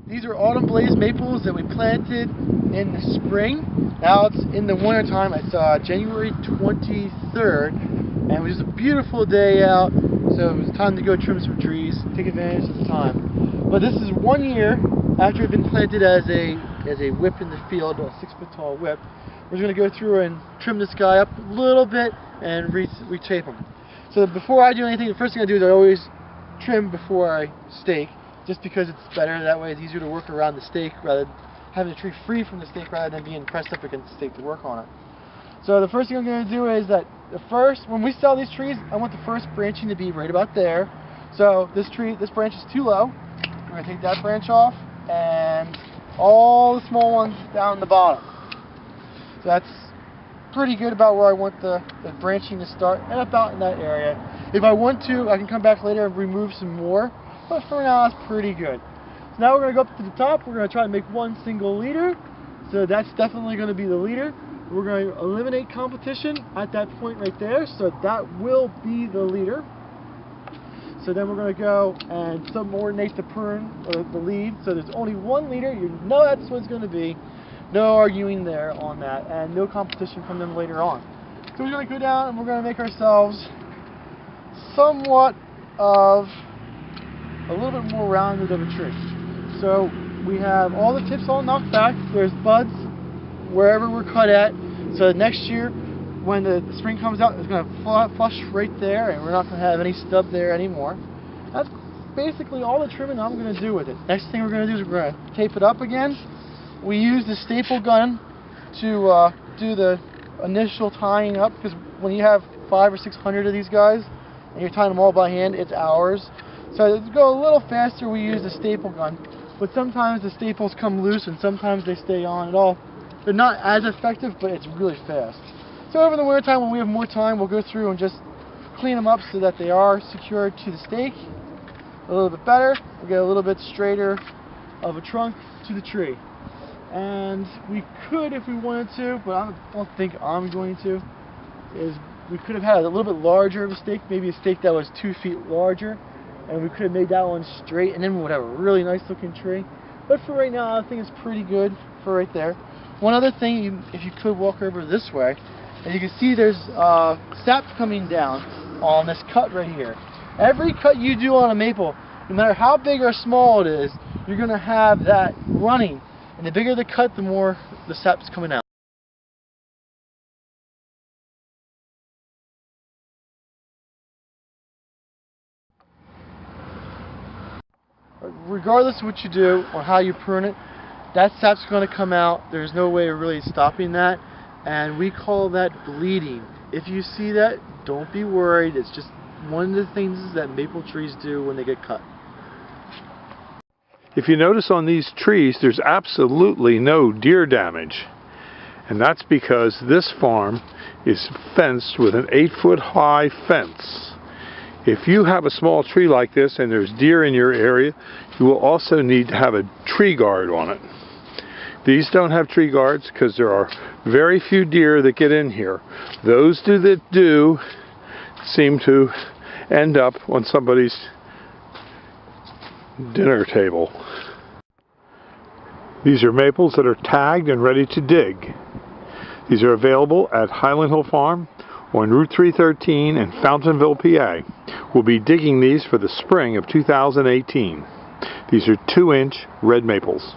These are autumn blaze maples that we planted in the spring. Now it's in the winter time. It's January 23rd, and it was just a beautiful day out, so it was time to go trim some trees, take advantage of the time. But this is 1 year after it's been planted as a whip in the field, a 6-foot tall whip. We're going to go through and trim this guy up a little bit and retape him. So before I do anything, the first thing I do is I always trim before I stake, just because it's better. That way it's easier to work around the stake rather than having the tree free from the stake rather than being pressed up against the stake to work on it. So the first thing I'm going to do is that when we sell these trees, I want the first branching to be right about there. So this branch is too low. We're going to take that branch off and all the small ones down the bottom. So that's pretty good about where I want the branching to start, and about in that area. If I want to, I can come back later and remove some more, but for now that's pretty good. So now we're going to go up to the top. We're going to try to make one single leader. So that's definitely going to be the leader. We're going to eliminate competition at that point right there, so that will be the leader. So then we're going to go and subordinate the prune, or the lead, so there's only one leader. You know that's what it's going to be. No arguing there on that, and no competition from them later on. So we're going to go down and we're going to make ourselves somewhat of a little bit more rounded of a tree. So we have all the tips all knocked back. There's buds wherever we're cut at. So next year, when the spring comes out, it's going to flush right there, and we're not going to have any stub there anymore. That's basically all the trimming I'm going to do with it. Next thing we're going to do is we're going to tape it up again. We use the staple gun to do the initial tying up, because when you have 500 or 600 of these guys and you're tying them all by hand, it's hours. So to go a little faster, we use the staple gun. But sometimes the staples come loose and sometimes they stay on at all. They're not as effective, but it's really fast. So over the winter time, when we have more time, we'll go through and just clean them up so that they are secured to the stake a little bit better. We'll get a little bit straighter of a trunk to the tree. And we could, if we wanted to, but I don't think I'm going to, is we could have had a little bit larger of a stake, maybe a stake that was 2 feet larger, and we could have made that one straight, and then we would have a really nice looking tree. But for right now, I think it's pretty good for right there. One other thing, if you could walk over this way, and you can see there's sap coming down on this cut right here. Every cut you do on a maple, no matter how big or small it is, you're going to have that running. And the bigger the cut, the more the sap's coming out. Regardless of what you do or how you prune it, that sap's going to come out. There's no way of really stopping that, and we call that bleeding. If you see that, don't be worried. It's just one of the things that maple trees do when they get cut. If you notice on these trees, there's absolutely no deer damage. And that's because this farm is fenced with an 8-foot high fence. If you have a small tree like this and there's deer in your area, you will also need to have a tree guard on it. These don't have tree guards because there are very few deer that get in here. Those that do seem to end up on somebody's dinner table. These are maples that are tagged and ready to dig. These are available at Highland Hill Farm on Route 313 in Fountainville, PA. We'll be digging these for the spring of 2018. These are 2-inch red maples.